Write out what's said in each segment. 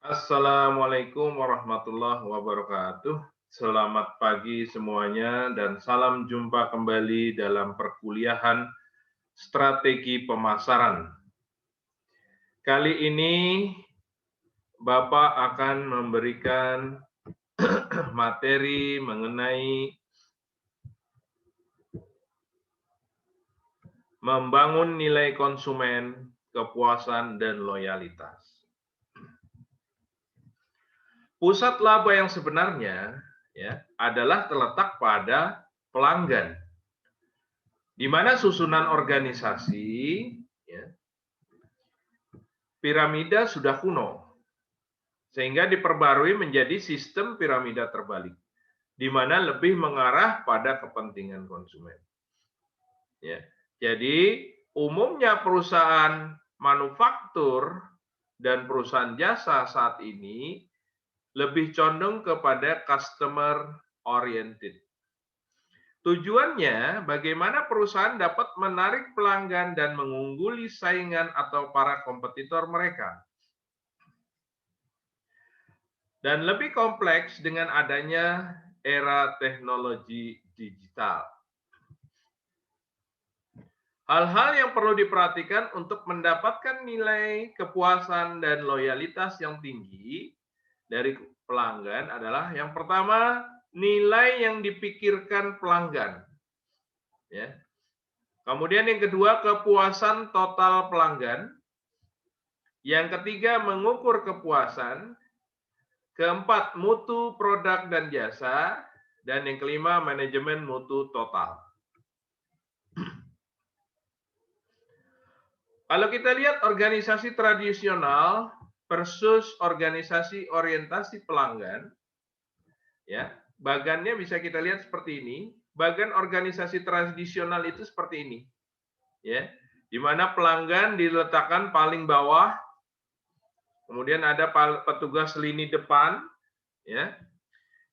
Assalamualaikum warahmatullahi wabarakatuh. Selamat pagi semuanya dan salam jumpa kembali dalam perkuliahan strategi pemasaran. Kali ini Bapak akan memberikan materi mengenai membangun nilai konsumen, kepuasan, dan loyalitas. Pusat laba yang sebenarnya adalah terletak pada pelanggan, di mana susunan organisasi piramida sudah kuno, sehingga diperbarui menjadi sistem piramida terbalik, di mana lebih mengarah pada kepentingan konsumen. Jadi umumnya perusahaan manufaktur dan perusahaan jasa saat ini lebih condong kepada customer oriented. Tujuannya, bagaimana perusahaan dapat menarik pelanggan dan mengungguli saingan atau para kompetitor mereka. Dan lebih kompleks dengan adanya era teknologi digital. Hal-hal yang perlu diperhatikan untuk mendapatkan nilai kepuasan dan loyalitas yang tinggi dari pelanggan adalah yang pertama, nilai yang dipikirkan pelanggan. Kemudian yang kedua, kepuasan total pelanggan. Yang ketiga, mengukur kepuasan. Keempat, mutu produk dan jasa. Dan yang kelima, manajemen mutu total. Kalau kita lihat organisasi tradisional versus organisasi orientasi pelanggan, bagannya bisa kita lihat seperti ini. Bagan organisasi tradisional itu seperti ini, di mana pelanggan diletakkan paling bawah, kemudian ada petugas lini depan,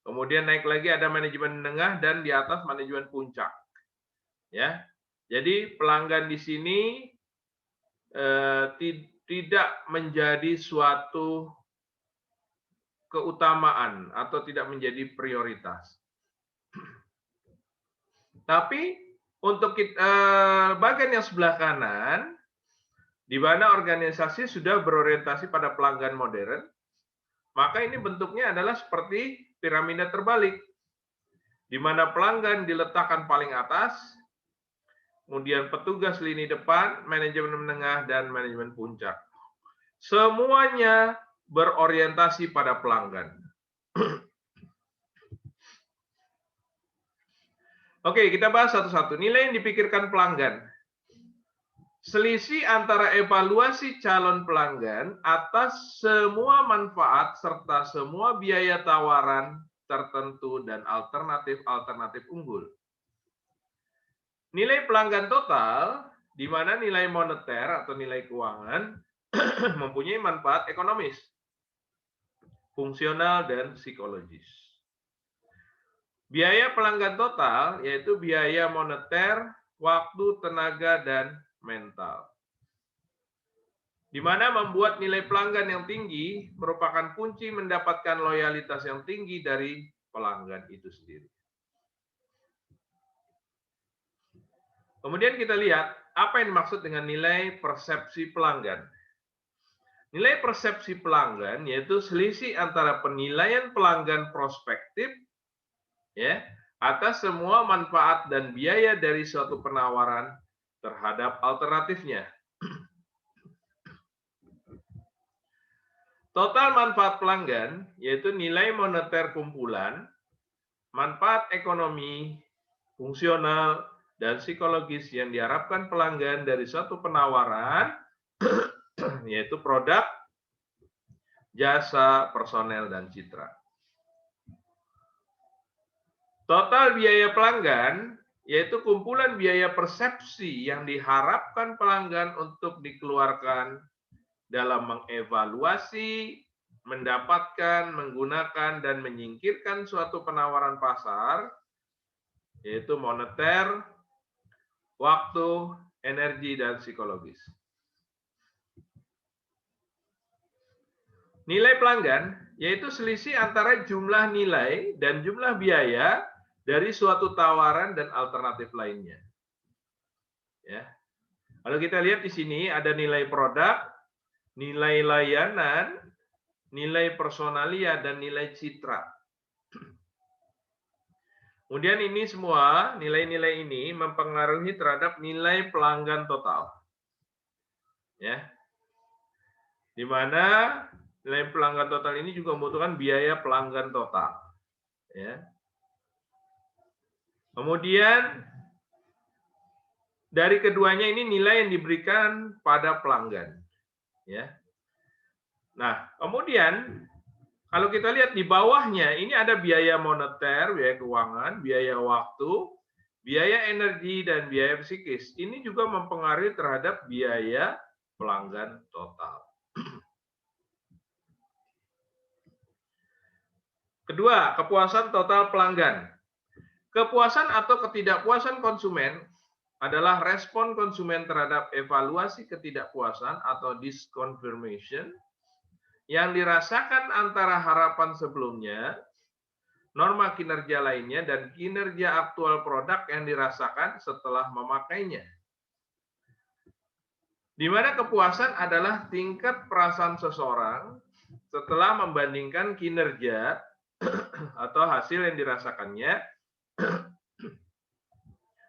kemudian naik lagi ada manajemen menengah dan di atas manajemen puncak, Jadi pelanggan di sini tidak menjadi suatu keutamaan atau tidak menjadi prioritas. Tapi untuk bagian yang sebelah kanan, di mana organisasi sudah berorientasi pada pelanggan modern, maka ini bentuknya adalah seperti piramida terbalik, di mana pelanggan diletakkan paling atas, kemudian petugas lini depan, manajemen menengah, dan manajemen puncak. Semuanya berorientasi pada pelanggan. Oke, kita bahas satu-satu. Nilai yang dipikirkan pelanggan. Selisih antara evaluasi calon pelanggan atas semua manfaat serta semua biaya tawaran tertentu dan alternatif-alternatif unggul. Nilai pelanggan total, di mana nilai moneter atau nilai keuangan mempunyai manfaat ekonomis, fungsional, dan psikologis. Biaya pelanggan total yaitu biaya moneter, waktu, tenaga, dan mental. Di mana membuat nilai pelanggan yang tinggi merupakan kunci mendapatkan loyalitas yang tinggi dari pelanggan itu sendiri. Kemudian kita lihat apa yang dimaksud dengan nilai persepsi pelanggan. Nilai persepsi pelanggan yaitu selisih antara penilaian pelanggan prospektif atas semua manfaat dan biaya dari suatu penawaran terhadap alternatifnya. Total manfaat pelanggan yaitu nilai moneter kumpulan, manfaat ekonomi, fungsional, dan psikologis yang diharapkan pelanggan dari suatu penawaran yaitu produk, jasa, personel, dan citra. Total biaya pelanggan yaitu kumpulan biaya persepsi yang diharapkan pelanggan untuk dikeluarkan dalam mengevaluasi, mendapatkan, menggunakan, dan menyingkirkan suatu penawaran pasar, yaitu moneter, waktu, energi, dan psikologis. Nilai pelanggan yaitu selisih antara jumlah nilai dan jumlah biaya dari suatu tawaran dan alternatif lainnya. Ya. Kalau kita lihat di sini ada nilai produk, nilai layanan, nilai personalia, dan nilai citra. Kemudian ini semua, nilai-nilai ini mempengaruhi terhadap nilai pelanggan total. Ya. Di mana nilai pelanggan total ini juga membutuhkan biaya pelanggan total. Ya. Kemudian dari keduanya ini nilai yang diberikan pada pelanggan. Ya. Nah, kemudian kalau kita lihat di bawahnya ini ada biaya moneter, biaya keuangan, biaya waktu, biaya energi, dan biaya psikis. Ini juga mempengaruhi terhadap biaya pelanggan total. Kedua, kepuasan total pelanggan. Kepuasan atau ketidakpuasan konsumen adalah respon konsumen terhadap evaluasi ketidakpuasan atau disconfirmation yang dirasakan antara harapan sebelumnya, norma kinerja lainnya, dan kinerja aktual produk yang dirasakan setelah memakainya. Di mana kepuasan adalah tingkat perasaan seseorang setelah membandingkan kinerja atau hasil yang dirasakannya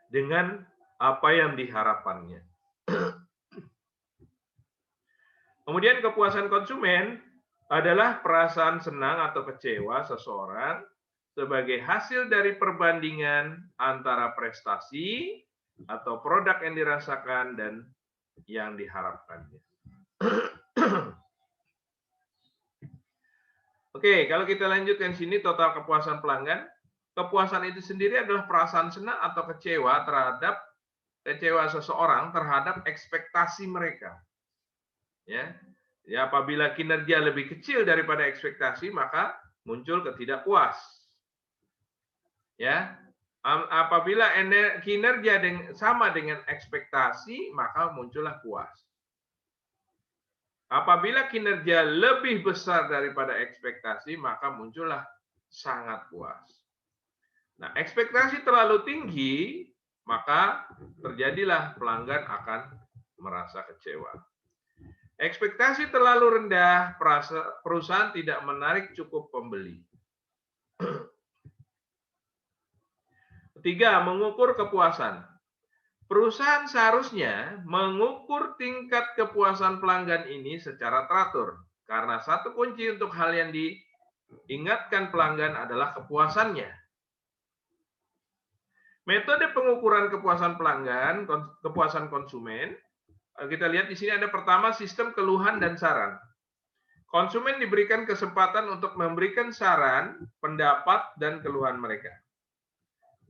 dengan apa yang diharapkannya. Kemudian kepuasan konsumen adalah perasaan senang atau kecewa seseorang sebagai hasil dari perbandingan antara prestasi atau produk yang dirasakan dan yang diharapkannya. Oke, kalau kita lanjutkan sini total kepuasan pelanggan. Kepuasan itu sendiri adalah perasaan senang atau kecewa seseorang terhadap ekspektasi mereka. Ya, apabila kinerja lebih kecil daripada ekspektasi, maka muncul ketidakpuas. Ya, apabila kinerja sama dengan ekspektasi, maka muncullah puas. Apabila kinerja lebih besar daripada ekspektasi, maka muncullah sangat puas. Nah, ekspektasi terlalu tinggi, maka terjadilah pelanggan akan merasa kecewa. Ekspektasi terlalu rendah, perusahaan tidak menarik cukup pembeli. Ketiga, mengukur kepuasan. Perusahaan seharusnya mengukur tingkat kepuasan pelanggan ini secara teratur. Karena satu kunci untuk hal yang diingatkan pelanggan adalah kepuasannya. Metode pengukuran kepuasan pelanggan, kepuasan konsumen, kita lihat di sini ada pertama sistem keluhan dan saran. Konsumen diberikan kesempatan untuk memberikan saran, pendapat, dan keluhan mereka.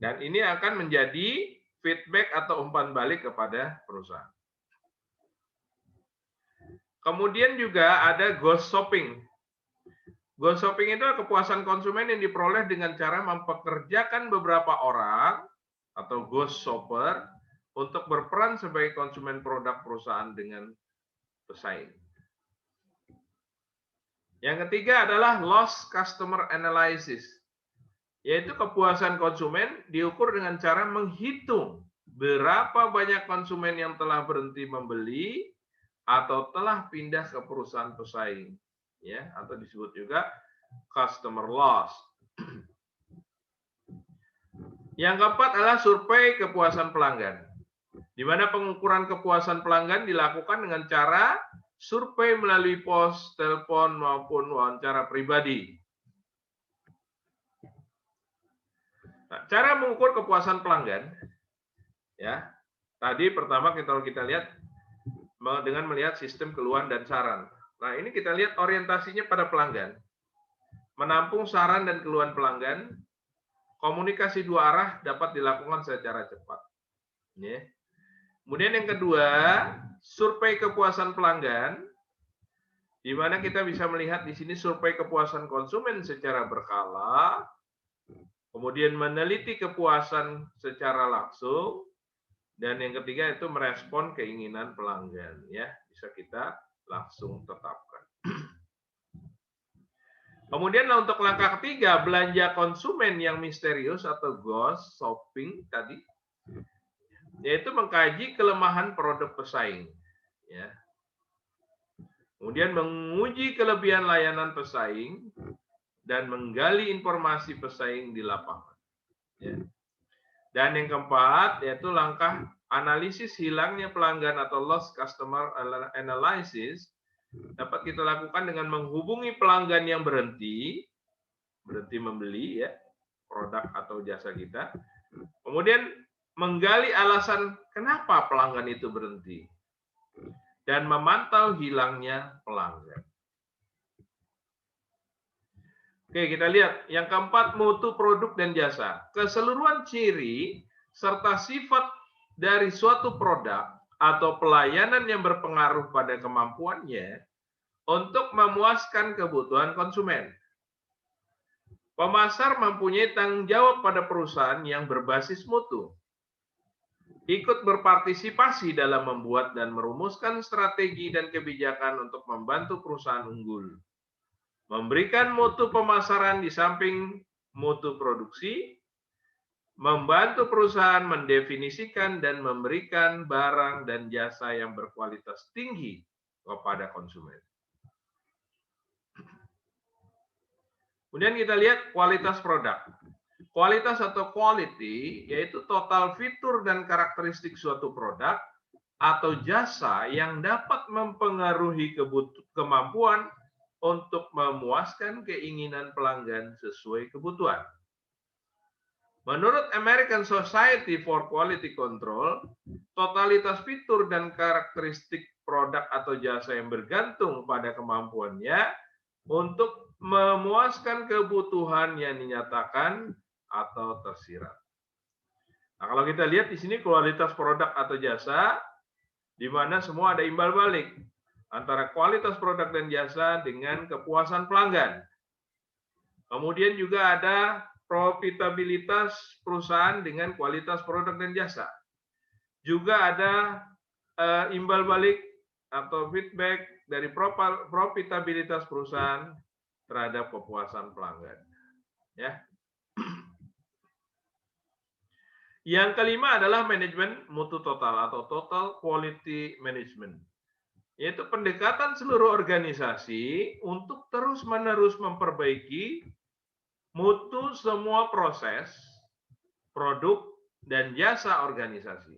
Dan ini akan menjadi feedback atau umpan balik kepada perusahaan. Kemudian juga ada ghost shopping. Ghost shopping itu adalah kepuasan konsumen yang diperoleh dengan cara mempekerjakan beberapa orang atau ghost shopper untuk berperan sebagai konsumen produk perusahaan dengan pesaing. Yang ketiga adalah lost customer analysis, yaitu kepuasan konsumen diukur dengan cara menghitung berapa banyak konsumen yang telah berhenti membeli atau telah pindah ke perusahaan pesaing, ya, atau disebut juga customer loss. Yang keempat adalah survei kepuasan pelanggan, di mana pengukuran kepuasan pelanggan dilakukan dengan cara survei melalui pos, telepon, maupun wawancara pribadi. Nah, cara mengukur kepuasan pelanggan, ya, tadi pertama kita lihat dengan melihat sistem keluhan dan saran. Nah, ini kita lihat orientasinya pada pelanggan, menampung saran dan keluhan pelanggan, komunikasi dua arah dapat dilakukan secara cepat. Ya. Kemudian yang kedua, survei kepuasan pelanggan, di mana kita bisa melihat di sini survei kepuasan konsumen secara berkala, kemudian meneliti kepuasan secara langsung, dan yang ketiga itu merespon keinginan pelanggan, ya, bisa kita langsung tetapkan. Kemudian untuk langkah ketiga, belanja konsumen yang misterius atau ghost shopping tadi, yaitu mengkaji kelemahan produk pesaing. Ya. Kemudian menguji kelebihan layanan pesaing dan menggali informasi pesaing di lapangan. Ya. Dan yang keempat, yaitu langkah analisis hilangnya pelanggan atau lost customer analysis, dapat kita lakukan dengan menghubungi pelanggan yang berhenti membeli ya produk atau jasa kita. Kemudian menggali alasan kenapa pelanggan itu berhenti dan memantau hilangnya pelanggan. Oke, kita lihat yang keempat, mutu produk dan jasa. Keseluruhan ciri serta sifat dari suatu produk atau pelayanan yang berpengaruh pada kemampuannya untuk memuaskan kebutuhan konsumen. Pemasar mempunyai tanggung jawab pada perusahaan yang berbasis mutu. Ikut berpartisipasi dalam membuat dan merumuskan strategi dan kebijakan untuk membantu perusahaan unggul. Memberikan mutu pemasaran di samping mutu produksi, membantu perusahaan mendefinisikan dan memberikan barang dan jasa yang berkualitas tinggi kepada konsumen. Kemudian kita lihat kualitas produk. Kualitas atau quality yaitu total fitur dan karakteristik suatu produk atau jasa yang dapat mempengaruhi kemampuan untuk memuaskan keinginan pelanggan sesuai kebutuhan. Menurut American Society for Quality Control, totalitas fitur dan karakteristik produk atau jasa yang bergantung pada kemampuannya untuk memuaskan kebutuhan yang dinyatakan atau tersirat. Nah, kalau kita lihat di sini kualitas produk atau jasa, di mana semua ada imbal balik antara kualitas produk dan jasa dengan kepuasan pelanggan. Kemudian juga ada profitabilitas perusahaan dengan kualitas produk dan jasa. Juga ada imbal balik atau feedback dari profitabilitas perusahaan terhadap kepuasan pelanggan. Ya. Yang kelima adalah manajemen mutu total atau total quality management. Yaitu pendekatan seluruh organisasi untuk terus-menerus memperbaiki mutu semua proses, produk, dan jasa organisasi.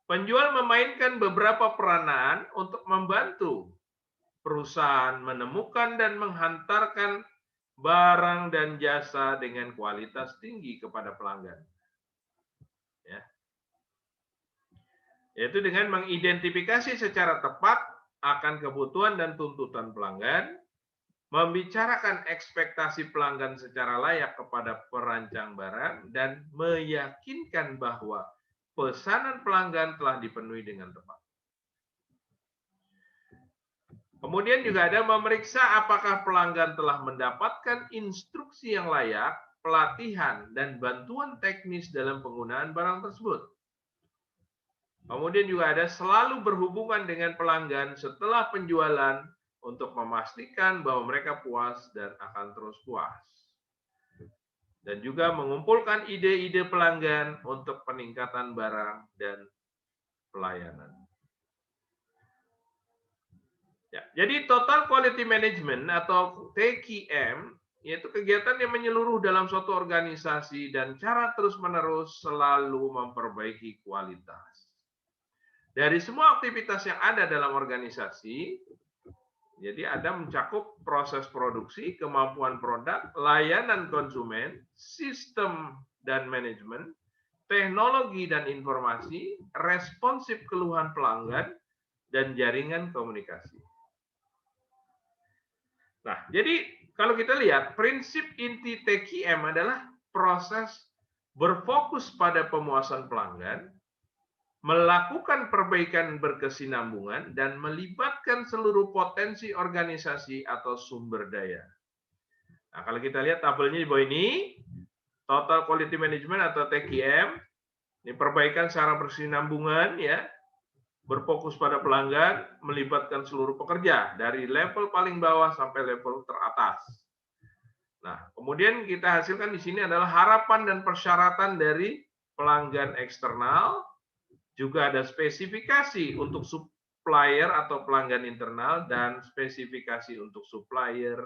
Penjual memainkan beberapa peranan untuk membantu perusahaan menemukan dan menghantarkan barang dan jasa dengan kualitas tinggi kepada pelanggan. Ya. Yaitu dengan mengidentifikasi secara tepat akan kebutuhan dan tuntutan pelanggan, membicarakan ekspektasi pelanggan secara layak kepada perancang barang, dan meyakinkan bahwa pesanan pelanggan telah dipenuhi dengan tepat. Kemudian juga ada memeriksa apakah pelanggan telah mendapatkan instruksi yang layak, pelatihan, dan bantuan teknis dalam penggunaan barang tersebut. Kemudian juga ada selalu berhubungan dengan pelanggan setelah penjualan untuk memastikan bahwa mereka puas dan akan terus puas. Dan juga mengumpulkan ide-ide pelanggan untuk peningkatan barang dan pelayanan. Ya, jadi Total Quality Management atau TQM yaitu kegiatan yang menyeluruh dalam suatu organisasi dan cara terus-menerus selalu memperbaiki kualitas. Dari semua aktivitas yang ada dalam organisasi, jadi ada mencakup proses produksi, kemampuan produk, layanan konsumen, sistem dan manajemen, teknologi dan informasi, responsif keluhan pelanggan, dan jaringan komunikasi. Nah, jadi kalau kita lihat, prinsip inti TQM adalah proses berfokus pada pemuasan pelanggan, melakukan perbaikan berkesinambungan, dan melibatkan seluruh potensi organisasi atau sumber daya. Nah, kalau kita lihat tabelnya di bawah ini, Total Quality Management atau TQM, ini perbaikan secara berkesinambungan ya. berfokus pada pelanggan, melibatkan seluruh pekerja dari level paling bawah sampai level teratas. Nah, kemudian kita hasilkan di sini adalah harapan dan persyaratan dari pelanggan eksternal, juga ada spesifikasi untuk supplier atau pelanggan internal dan spesifikasi untuk supplier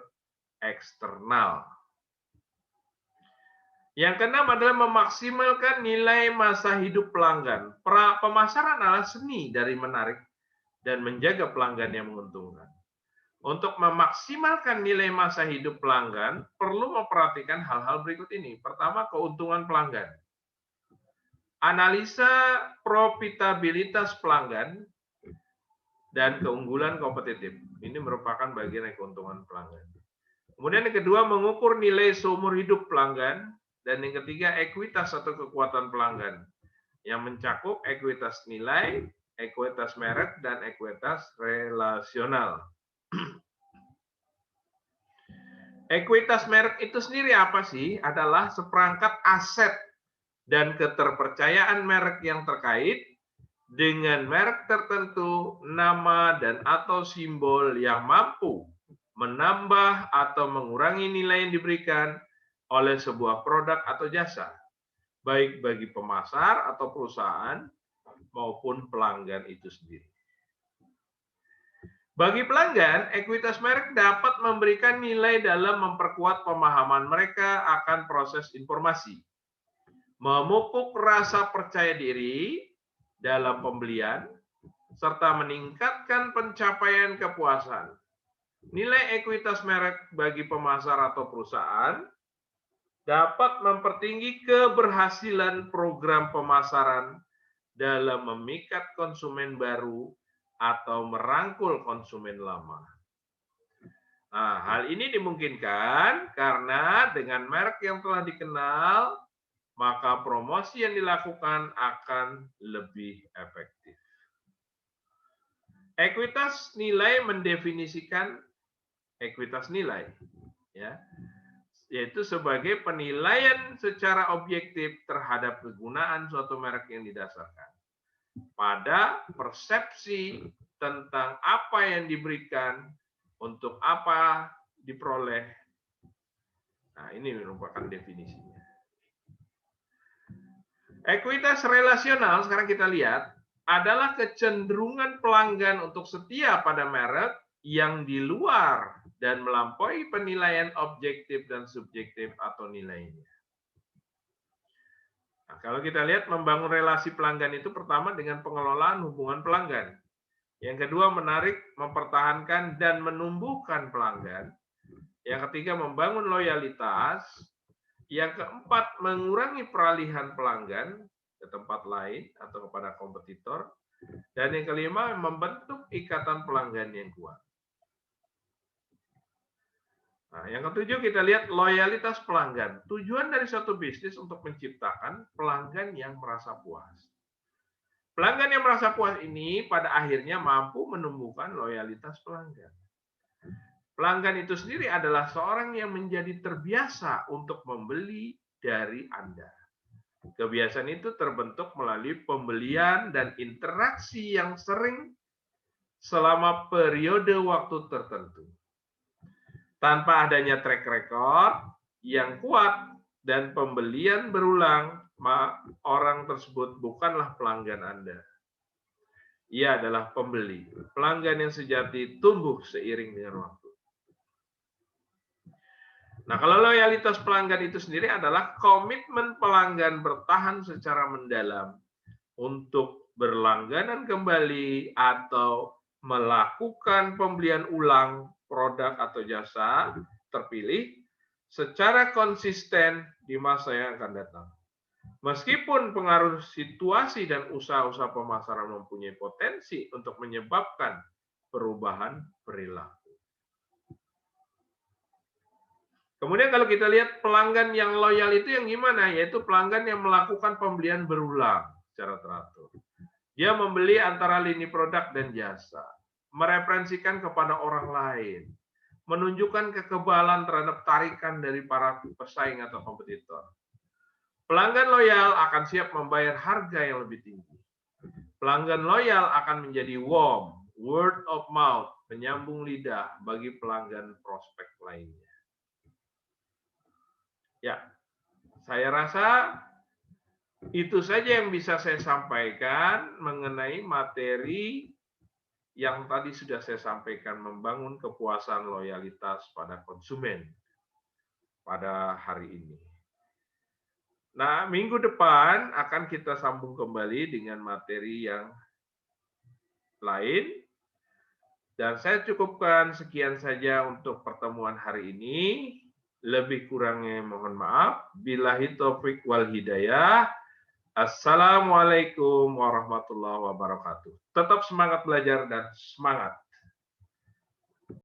eksternal. Yang keenam adalah memaksimalkan nilai masa hidup pelanggan. Pemasaran adalah seni dari menarik dan menjaga pelanggan yang menguntungkan. Untuk memaksimalkan nilai masa hidup pelanggan, perlu memperhatikan hal-hal berikut ini. Pertama, keuntungan pelanggan. Analisa profitabilitas pelanggan dan keunggulan kompetitif. Ini merupakan bagian dari keuntungan pelanggan. Kemudian yang kedua, mengukur nilai seumur hidup pelanggan. Dan yang ketiga, ekuitas atau kekuatan pelanggan. Yang mencakup ekuitas nilai, ekuitas merek, dan ekuitas relasional. Ekuitas merek itu sendiri apa sih? Adalah seperangkat aset dan keterpercayaan merek yang terkait dengan merek tertentu, nama dan atau simbol yang mampu menambah atau mengurangi nilai yang diberikan oleh sebuah produk atau jasa, baik bagi pemasar atau perusahaan maupun pelanggan itu sendiri. Bagi pelanggan, ekuitas merek dapat memberikan nilai dalam memperkuat pemahaman mereka akan proses informasi, memupuk rasa percaya diri dalam pembelian, serta meningkatkan pencapaian kepuasan. Nilai ekuitas merek bagi pemasar atau perusahaan dapat mempertinggi keberhasilan program pemasaran dalam memikat konsumen baru atau merangkul konsumen lama. Nah, hal ini dimungkinkan karena dengan merek yang telah dikenal, maka promosi yang dilakukan akan lebih efektif. Ekuitas nilai mendefinisikan ekuitas nilai, ya, yaitu sebagai penilaian secara objektif terhadap kegunaan suatu merek yang didasarkan pada persepsi tentang apa yang diberikan, untuk apa diperoleh. Nah, ini merupakan definisinya. Ekuitas relasional, sekarang kita lihat, adalah kecenderungan pelanggan untuk setia pada merek yang di luar dan melampaui penilaian objektif dan subjektif atau nilainya. Nah, kalau kita lihat membangun relasi pelanggan itu pertama dengan pengelolaan hubungan pelanggan. Yang kedua, menarik, mempertahankan, dan menumbuhkan pelanggan. Yang ketiga, membangun loyalitas. Yang keempat, mengurangi peralihan pelanggan ke tempat lain atau kepada kompetitor. Dan yang kelima, membentuk ikatan pelanggan yang kuat. Nah, yang ketujuh kita lihat loyalitas pelanggan. Tujuan dari suatu bisnis untuk menciptakan pelanggan yang merasa puas. Pelanggan yang merasa puas ini pada akhirnya mampu menumbuhkan loyalitas pelanggan. Pelanggan itu sendiri adalah seorang yang menjadi terbiasa untuk membeli dari Anda. Kebiasaan itu terbentuk melalui pembelian dan interaksi yang sering selama periode waktu tertentu. Tanpa adanya track record yang kuat dan pembelian berulang, orang tersebut bukanlah pelanggan Anda. Ia adalah pembeli. Pelanggan yang sejati tumbuh seiring dengan waktu. Nah, kalau loyalitas pelanggan itu sendiri adalah komitmen pelanggan bertahan secara mendalam untuk berlangganan kembali atau melakukan pembelian ulang produk atau jasa terpilih secara konsisten di masa yang akan datang. Meskipun pengaruh situasi dan usaha-usaha pemasaran mempunyai potensi untuk menyebabkan perubahan perilaku. Kemudian kalau kita lihat pelanggan yang loyal itu yang gimana? Yaitu pelanggan yang melakukan pembelian berulang secara teratur. Dia membeli antara lini produk dan jasa, mereferensikan kepada orang lain, menunjukkan kekebalan terhadap tarikan dari para pesaing atau kompetitor. Pelanggan loyal akan siap membayar harga yang lebih tinggi. Pelanggan loyal akan menjadi warm, word of mouth, penyambung lidah bagi pelanggan prospek lainnya. Ya, saya rasa itu saja yang bisa saya sampaikan mengenai materi yang tadi sudah saya sampaikan, membangun kepuasan loyalitas pada konsumen pada hari ini. Nah, minggu depan akan kita sambung kembali dengan materi yang lain. Dan saya cukupkan sekian saja untuk pertemuan hari ini. Lebih kurangnya mohon maaf. Billahi taufik wal hidayah. Assalamualaikum warahmatullahi wabarakatuh. Tetap semangat belajar dan semangat